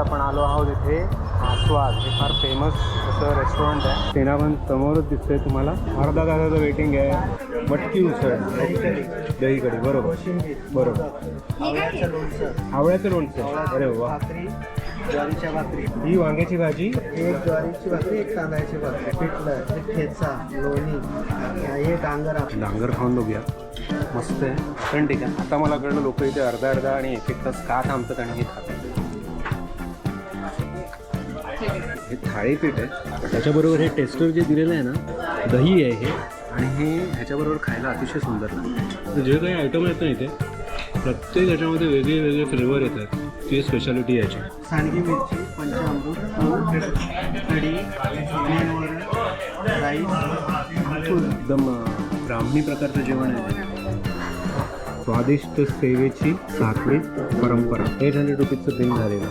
आपण आलो आहोत इथे आस्वाद. हे फार फेमस असं रेस्टॉरंट आहे. सेनाबन समोरच दिसतंय तुम्हाला. अर्धा तासाचं वेटिंग आहे. मटकी उसळ, दही कढी, बरोबर बरोबर. आवळ्याचं लोणचं, अरे वा. ज्वारीच्या भाकरी, ही वांग्याची भाजी, एक ज्वारीची भाकरी, एक तांदळाची भाकरी, पिठलं, एक ठेचा, लोणी, हे डांगर. डांगर खाऊन बघूया. मस्त आहे, ऑथेंटिक आहे. आता मला कळलं लोक इथे अर्धा अर्धा आणि एक एक तास का थांबतात आणि हे खातात. हे थाळीपीठ आहे, त्याच्याबरोबर हे टेस्टर जे दिलेलं आहे ना, दही आहे हे, आणि हे ह्याच्याबरोबर खायला अतिशय सुंदर लागतं. जे काही आयटम आहेत ना इथे, प्रत्येक ह्याच्यामध्ये वेगळे वेगळे फ्लेवर येतात. ती स्पेशालिटी याची. सांडगी मिरची, पंचामृत, कढी, मेनवरण, राईस, एकदम ब्राह्मणी प्रकारचं जेवण आहे. स्वादिष्ट सेवेची साखळी परंपरा. 800 रुपीजचं बिल झालेलं.